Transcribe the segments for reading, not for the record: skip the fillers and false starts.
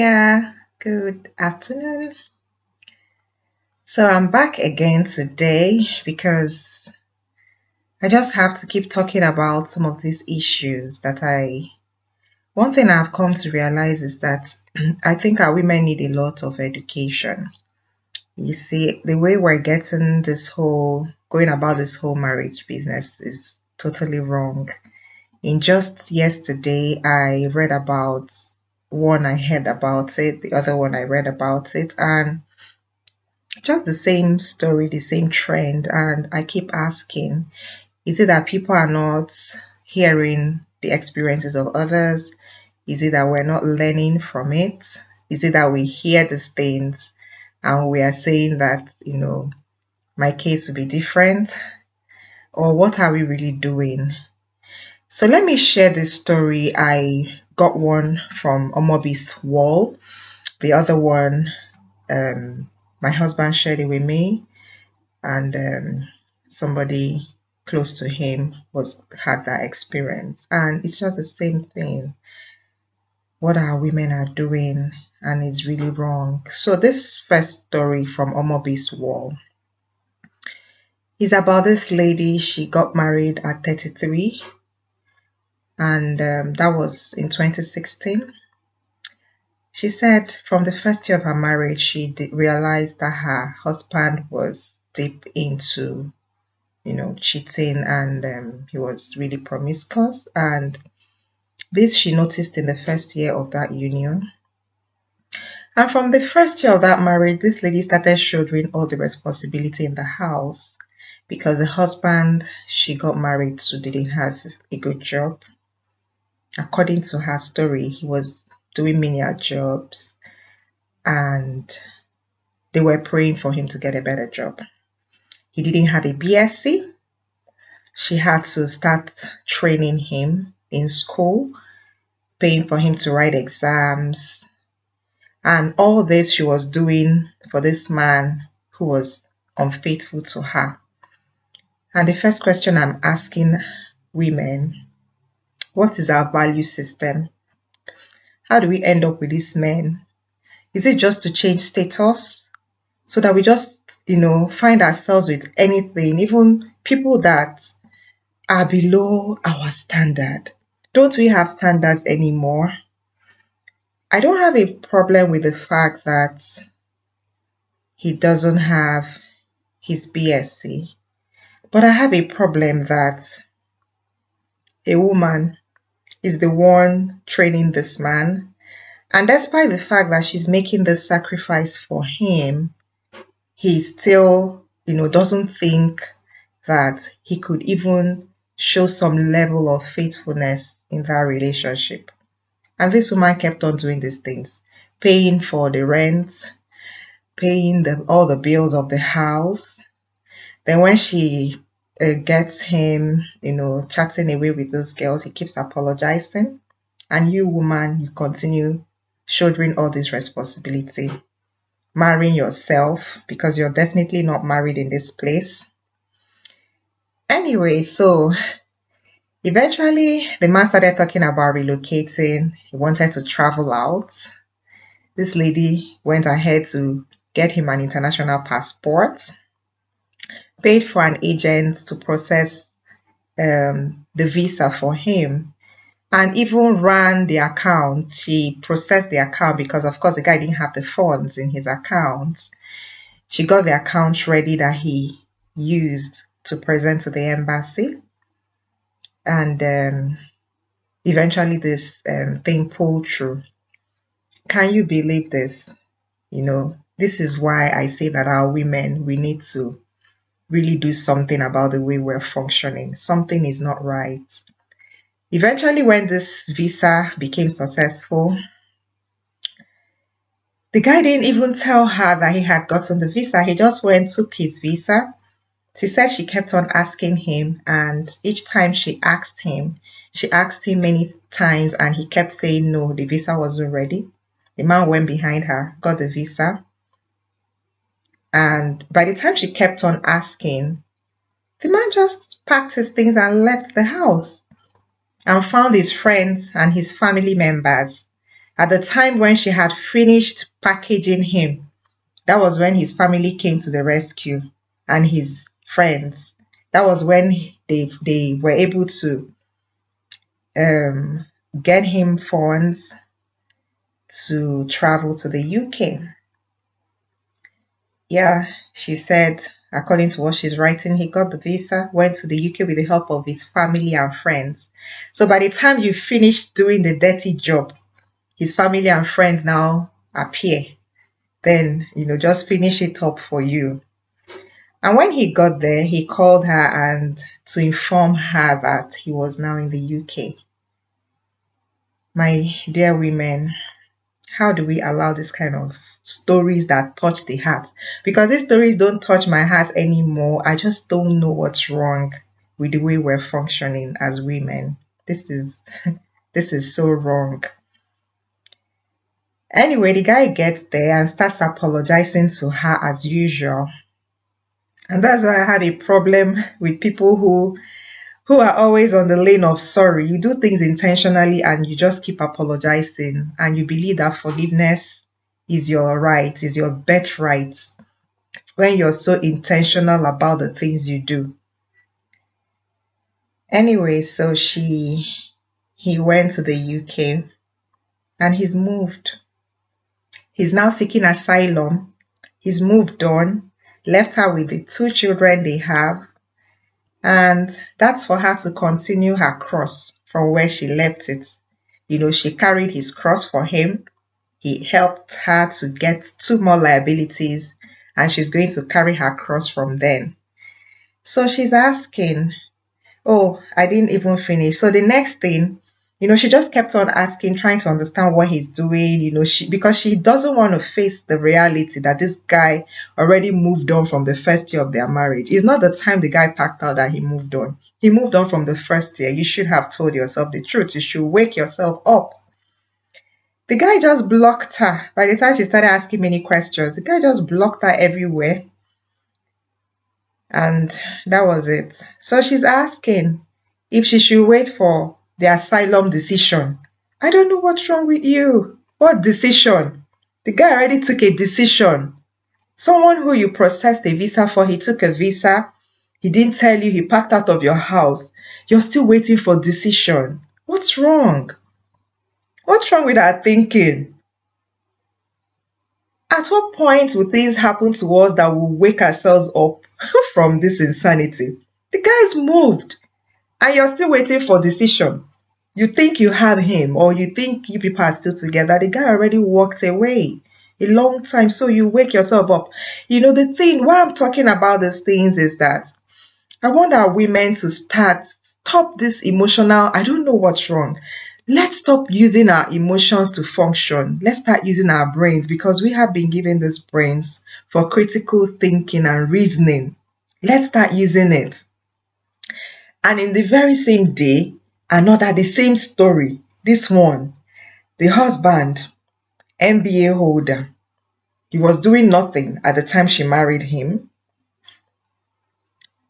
Yeah, good afternoon. So I'm back again today because I just have to keep talking about some of these issues one thing I've come to realize is that I think our women need a lot of education. You see, the way we're going about this whole marriage business is totally wrong. In just yesterday, I read about one, I heard about it, the other one I read about it, and just the same story, the same trend. And I keep asking, is it that people are not hearing the experiences of others? Is it that we're not learning from it? Is it that we hear these things and we are saying that, my case will be different? Or what are we really doing? So let me share this story. I got one from Omobi's wall. The other one, my husband shared it with me, and somebody close to him had that experience, and it's just the same thing. What our women are doing, and it's really wrong. So this first story from Omobi's wall is about this lady. She got married at 33, and that was in 2016. She said from the first year of her marriage, she realized that her husband was deep into, cheating, and he was really promiscuous. And this she noticed in the first year of that union. And from the first year of that marriage, this lady started shouldering all the responsibility in the house because the husband she got married to didn't have a good job. According to her story, he was doing menial jobs, and they were praying for him to get a better job. He didn't have a BSc. She had to start training him in school, paying for him to write exams. And all this she was doing for this man who was unfaithful to her. And the first question I'm asking women, what is our value system? How do we end up with these men? Is it just to change status so that we just, find ourselves with anything, even people that are below our standard? Don't we have standards anymore? I don't have a problem with the fact that he doesn't have his BSc, but I have a problem that a woman is the one training this man, and despite the fact that she's making this sacrifice for him, he still, doesn't think that he could even show some level of faithfulness in that relationship. And this woman kept on doing these things, paying for the rent, paying all the bills of the house. Then when she gets him, chatting away with those girls, he keeps apologizing. And you, woman, you continue shouldering all this responsibility, marrying yourself, because you're definitely not married in this place. Anyway, so eventually the man started talking about relocating. He wanted to travel out. This lady went ahead to get him an international passport, paid for an agent to process the visa for him, and even ran the account. She processed the account because, of course, the guy didn't have the funds in his account. She got the account ready that he used to present to the embassy. And eventually this thing pulled through. Can you believe this? This is why I say that our women, we need to really do something about the way we're functioning. Something is not right. Eventually, when this visa became successful, the guy didn't even tell her that he had gotten the visa. He just went, took his visa. She said she kept on asking him, and each time she asked him many times, and he kept saying no, the visa wasn't ready. The man went behind her, got the visa. And by the time she kept on asking, the man just packed his things and left the house and found his friends and his family members At the time when she had finished packaging him, that was when his family came to the rescue and his friends. That was when they were able to um, get him funds to travel to the UK. Yeah, she said, according to what she's writing, he got the visa, went to the UK with the help of his family and friends. So by the time you finish doing the dirty job, his family and friends now appear. Then, just finish it up for you. And when he got there, he called her and to inform her that he was now in the UK. My dear women, how do we allow this kind of stories that touch the heart? Because these stories don't touch my heart anymore. I just don't know what's wrong with the way we're functioning as women. This is so wrong. Anyway, the guy gets there and starts apologizing to her as usual. And that's why I had a problem with people who are always on the lane of sorry. You do things intentionally and you just keep apologizing and you believe that forgiveness is your right, is your birthright when you're so intentional about the things you do. Anyway, so he went to the UK and he's moved. He's now seeking asylum. He's moved on, left her with the 2 children they have. And that's for her to continue her cross from where she left it. She carried his cross for him. He helped her to get 2 more liabilities, and she's going to carry her cross from then. So she's asking, oh, I didn't even finish. So the next thing, she just kept on asking, trying to understand what he's doing, because she doesn't want to face the reality that this guy already moved on from the first year of their marriage. It's not the time the guy packed out that he moved on. He moved on from the first year. You should have told yourself the truth. You should wake yourself up. The guy just blocked her. By the time she started asking many questions, the guy just blocked her everywhere. And that was it. So she's asking if she should wait for the asylum decision. I don't know what's wrong with you. What decision? The guy already took a decision. Someone who you processed a visa for, he took a visa. He didn't tell you, he packed out of your house. You're still waiting for decision. What's wrong? What's wrong with our thinking? At what point will things happen to us that will wake ourselves up from this insanity? The guy's moved. And you're still waiting for decision. You think you have him, or you think you people are still together. The guy already walked away a long time, so you wake yourself up. The thing, why I'm talking about these things is that I want our women to stop this emotional, I don't know what's wrong. Let's stop using our emotions to function. Let's start using our brains, because we have been given these brains for critical thinking and reasoning. Let's start using it. And in the very same day, the same story. This one, the husband, MBA holder, he was doing nothing at the time she married him.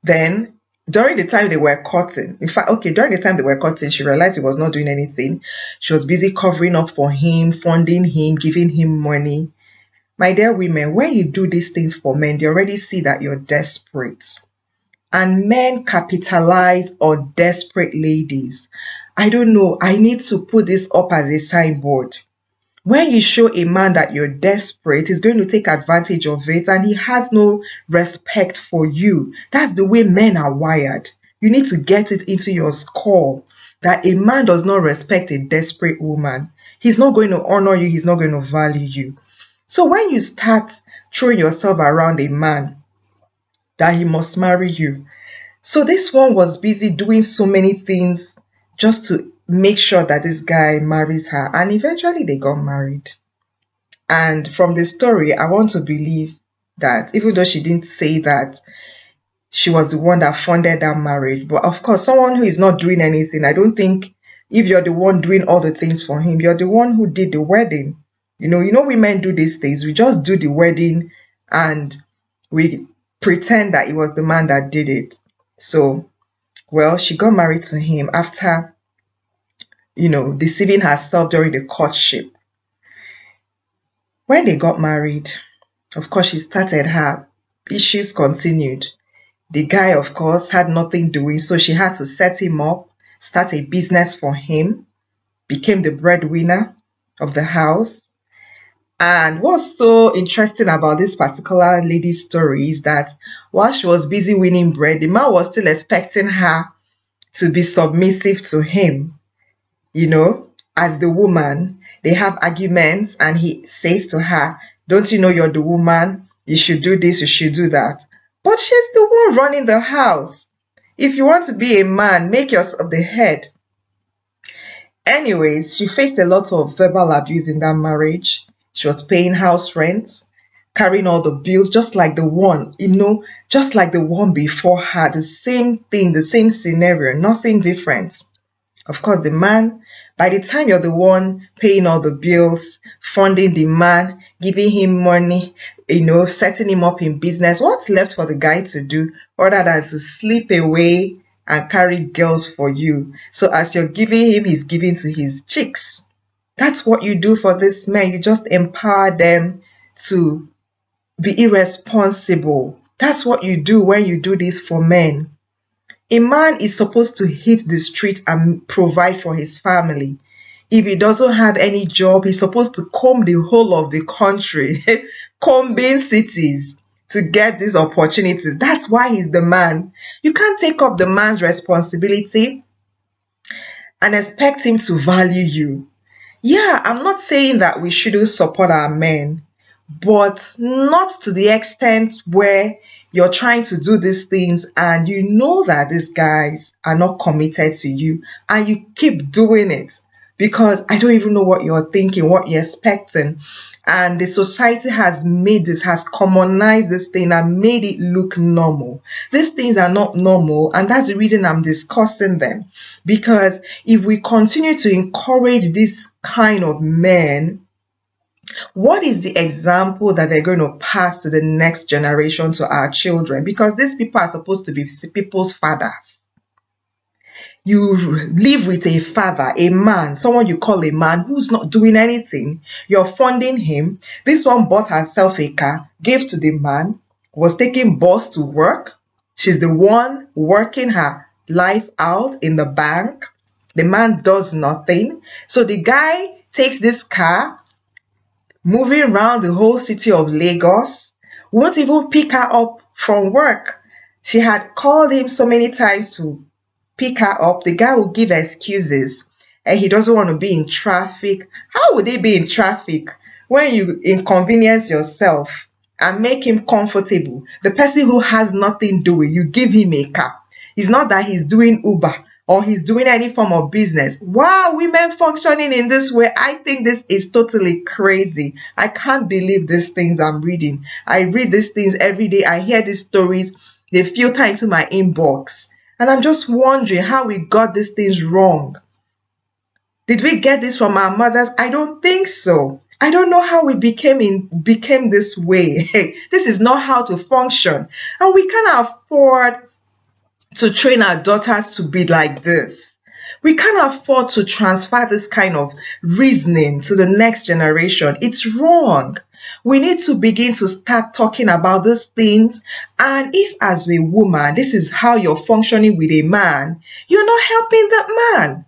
Then, during the time they were courting, during the time they were courting, she realized he was not doing anything. She was busy covering up for him, funding him, giving him money. My dear women, when you do these things for men, they already see that you're desperate. And men capitalize on desperate ladies. I don't know. I need to put this up as a signboard. When you show a man that you're desperate, he's going to take advantage of it, and he has no respect for you. That's the way men are wired. You need to get it into your skull that a man does not respect a desperate woman. He's not going to honor you. He's not going to value you. So when you start throwing yourself around a man, that he must marry you. So this one was busy doing so many things just to make sure that this guy marries her. And eventually they got married. And from the story, I want to believe that even though she didn't say that she was the one that funded that marriage, but of course, someone who is not doing anything, I don't think if you're the one doing all the things for him, you're the one who did the wedding. You know, women do these things. We just do the wedding and we pretend that it was the man that did it. So, well, she got married to him after, deceiving herself during the courtship. When they got married, of course, she started her issues continued. The guy, of course, had nothing doing, so she had to set him up, start a business for him, became the breadwinner of the house. And what's so interesting about this particular lady's story is that while she was busy winning bread, the man was still expecting her to be submissive to him. You know, as the woman, they have arguments, and he says to her, "Don't you know you're the woman? You should do this, you should do that." But she's the one running the house. If you want to be a man, make yourself the head. Anyways, she faced a lot of verbal abuse in that marriage. She was paying house rents, carrying all the bills, just like the one, just like the one before her. The same thing, the same scenario, nothing different. Of course, the man, by the time you're the one paying all the bills, funding the man, giving him money, setting him up in business, what's left for the guy to do other than to sleep away and carry girls for you? So as you're giving him, he's giving to his chicks. That's what you do for this man. You just empower them to be irresponsible. That's what you do when you do this for men. A man is supposed to hit the street and provide for his family. If he doesn't have any job, he's supposed to comb the whole of the country, combing cities to get these opportunities. That's why he's the man. You can't take up the man's responsibility and expect him to value you. Yeah, I'm not saying that we shouldn't support our men, but not to the extent where you're trying to do these things and you know that these guys are not committed to you and you keep doing it because I don't even know what you're thinking, what you're expecting. And the society has made this, has commonized this thing and made it look normal. These things are not normal, and that's the reason I'm discussing them. Because if we continue to encourage this kind of men, what is the example that they're going to pass to the next generation, to our children? Because these people are supposed to be people's fathers. You live with a father, a man, someone you call a man who's not doing anything. You're funding him. This one bought herself a car, gave to the man, was taking bus to work. She's the one working her life out in the bank. The man does nothing. So the guy takes this car, moving around the whole city of Lagos, won't even pick her up from work. She had called him so many times to pick her up. The guy will give excuses and he doesn't want to be in traffic. How would he be in traffic when you inconvenience yourself and make him comfortable? The person who has nothing doing, you give him a car. It's not that he's doing Uber or he's doing any form of business. Why are women functioning in this way? I think this is totally crazy. I can't believe these things I'm reading. I read these things every day. I hear these stories. They filter into my inbox. And I'm just wondering how we got these things wrong. Did we get this from our mothers? I don't think so. I don't know how we became this way. This is not how to function. And we can't afford to train our daughters to be like this. We can't afford to transfer this kind of reasoning to the next generation. It's wrong. We need to begin to start talking about these things. And if as a woman, this is how you're functioning with a man, you're not helping that man.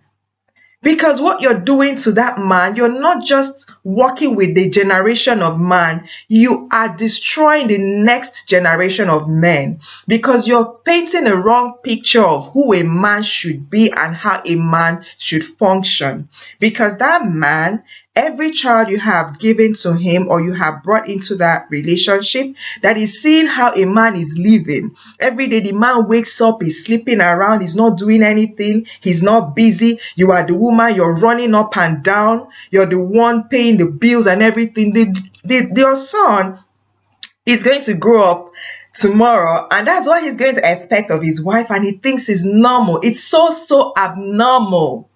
Because what you're doing to that man, you're not just working with the generation of man, you are destroying the next generation of men. Because you're painting a wrong picture of who a man should be and how a man should function. Because that man, every child you have given to him or you have brought into that relationship, that is seeing how a man is living. Every day the man wakes up, he's sleeping around, he's not doing anything, he's not busy. You are the woman, you're running up and down, you're the one paying the bills and everything. Your son is going to grow up tomorrow and that's what he's going to expect of his wife, and he thinks it's normal. It's so abnormal.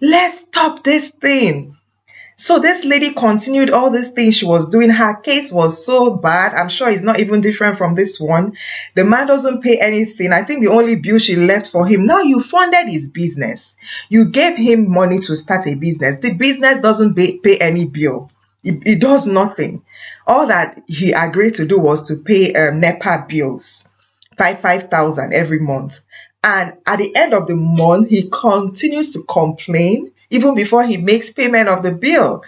Let's stop this thing. So this lady continued all these things she was doing. Her case was so bad. I'm sure it's not even different from this one. The man doesn't pay anything. I think the only bill she left for him. Now you funded his business. You gave him money to start a business. The business doesn't pay any bill. He does nothing. All that he agreed to do was to pay NEPA bills, 5,000 every month. And at the end of the month, he continues to complain even before he makes payment of the bill.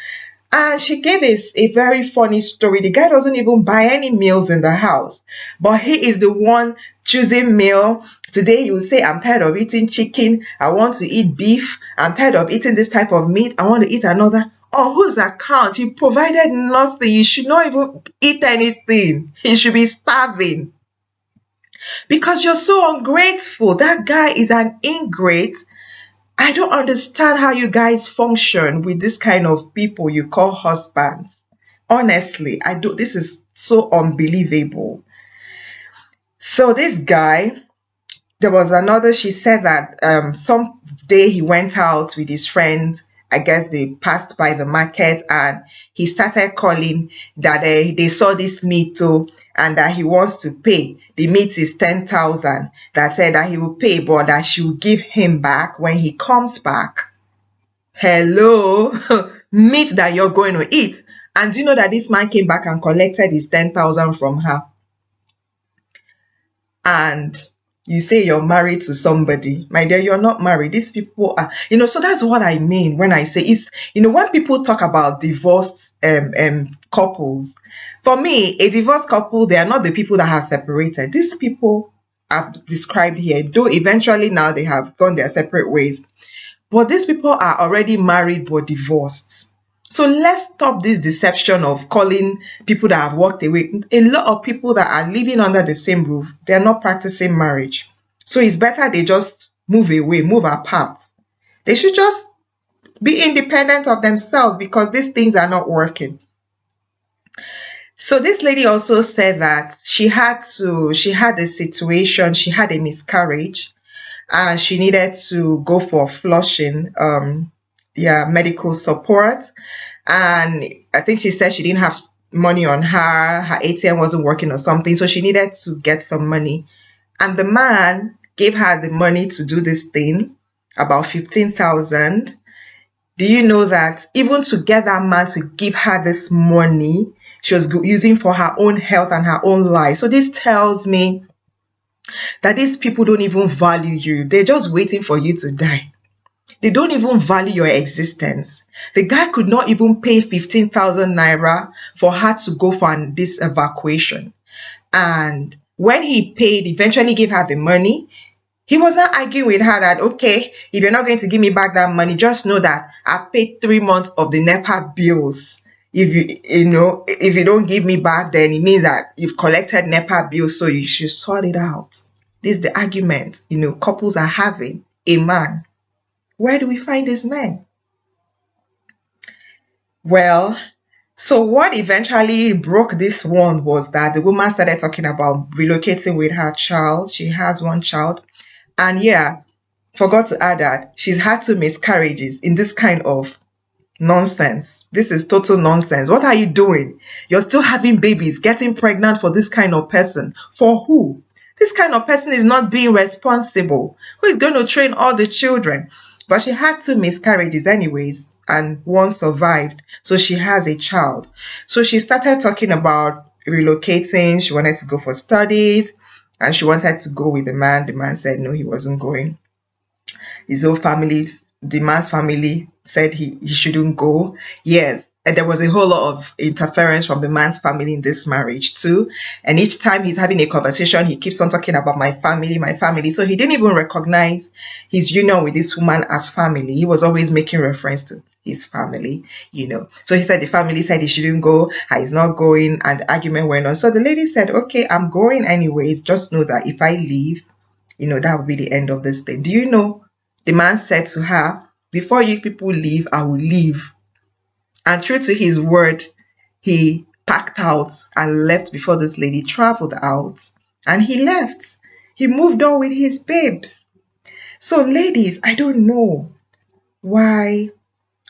And she gave us a very funny story. The guy doesn't even buy any meals in the house, but he is the one choosing meal. Today he will say, I'm tired of eating chicken. I want to eat beef. I'm tired of eating this type of meat. I want to eat another. On whose account? He provided nothing. You should not even eat anything. He should be starving. Because you're so ungrateful. That guy is an ingrate. I don't understand how you guys function with this kind of people you call husbands. Honestly, I do. This is so unbelievable. So this guy, there was another, she said that some day he went out with his friends. I guess they passed by the market and he started calling that they saw this meat too and that he wants to pay. The meat is 10,000. That said that he will pay, but that she will give him back when he comes back. Hello, meat that you're going to eat. And you know that this man came back and collected his 10,000 from her. And you say you're married to somebody. My dear, you're not married. These people are, so that's what I mean when I say it's, when people talk about divorced couples, for me, a divorced couple, they are not the people that have separated. These people are described here, though eventually now they have gone their separate ways. But these people are already married but divorced. So let's stop this deception of calling people that have walked away. A lot of people that are living under the same roof, they're not practicing marriage. So it's better they just move away, move apart. They should just be independent of themselves because these things are not working. So this lady also said that she had a situation, she had a miscarriage and she needed to go for flushing, medical support. And I think she said she didn't have money on her ATM wasn't working or something, so she needed to get some money. And the man gave her the money to do this thing, about 15,000. Do you know that even to get that man to give her this money, she was using for her own health and her own life? So this tells me that these people don't even value you. They're just waiting for you to die. They don't even value your existence. The guy could not even pay 15,000 naira for her to go for this evacuation. And when he paid, eventually gave her the money, he was not arguing with her that, okay, if you're not going to give me back that money, just know that I paid 3 months of the NEPA bills. If you don't give me back, then it means that you've collected NEPA bills, so you should sort it out. This is the argument, couples are having. A man. Where do we find these men? Well, so what eventually broke this one was that the woman started talking about relocating with her child. She has one child. And forgot to add that she's had 2 miscarriages in this kind of nonsense. This is total nonsense. What are you doing? You're still having babies, getting pregnant for this kind of person. For who? This kind of person is not being responsible. Who is going to train all the children? But she had 2 miscarriages anyways, and one survived. So she has a child. So she started talking about relocating. She wanted to go for studies, and she wanted to go with the man. The man said no, he wasn't going. His whole family, the man's family, said he shouldn't go. Yes, and there was a whole lot of interference from the man's family in this marriage too. And each time he's having a conversation, he keeps on talking about my family, my family. So he didn't even recognize his union with this woman as family. He was always making reference to his family, So he said the family said he shouldn't go, he's not going, and the argument went on. So the lady said, okay, I'm going anyways. Just know that if I leave, that will be the end of this thing. Do you know? The man said to her, before you people leave, I will leave. And true to his word, he packed out and left before this lady traveled out. And he left. He moved on with his babes. So ladies, I don't know why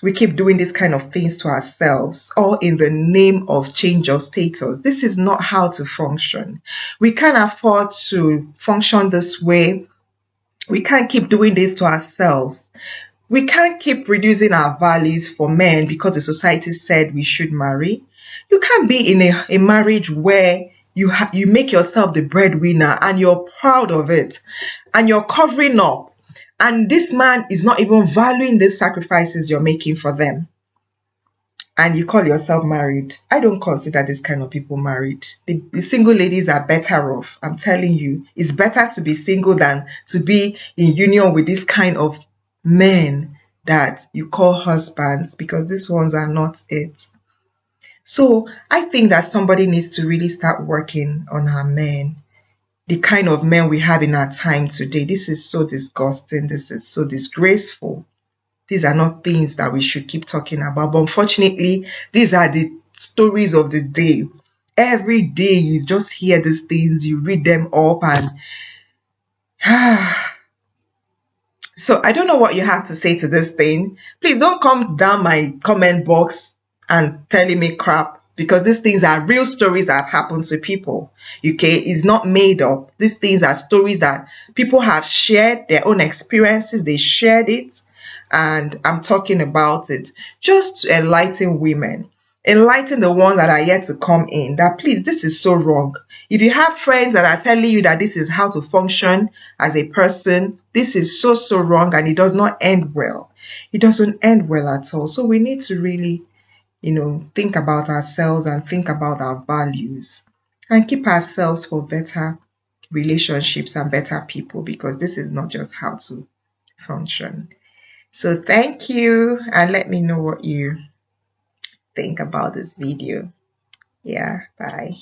we keep doing this kind of things to ourselves, all in the name of change of status. This is not how to function. We can't afford to function this way. We can't keep doing this to ourselves. We can't keep reducing our values for men because the society said we should marry. You can't be in a marriage where you make yourself the breadwinner and you're proud of it and you're covering up, and this man is not even valuing the sacrifices you're making for them, and you call yourself married. I don't consider this kind of people married. The single ladies are better off. I'm telling you, it's better to be single than to be in union with this kind of men that you call husbands, because these ones are not it. So I think that somebody needs to really start working on our men. The kind of men we have in our time today. This is so disgusting. This is so disgraceful. These are not things that we should keep talking about. But unfortunately, these are the stories of the day. Every day you just hear these things, you read them up, and so I don't know what you have to say to this thing. Please don't come down my comment box and telling me crap, because these things are real stories that have happened to people. Okay, it's not made up. These things are stories that people have shared, their own experiences, they shared it, and I'm talking about it just to enlighten women, enlighten the ones that are yet to come in, that please, this is so wrong. If you have friends that are telling you that this is how to function as a person, this is so wrong, and it does not end well. It doesn't end well at all. So we need to really, think about ourselves and think about our values and keep ourselves for better relationships and better people, because this is not just how to function. So thank you, and let me know what you think about this video. Yeah, bye.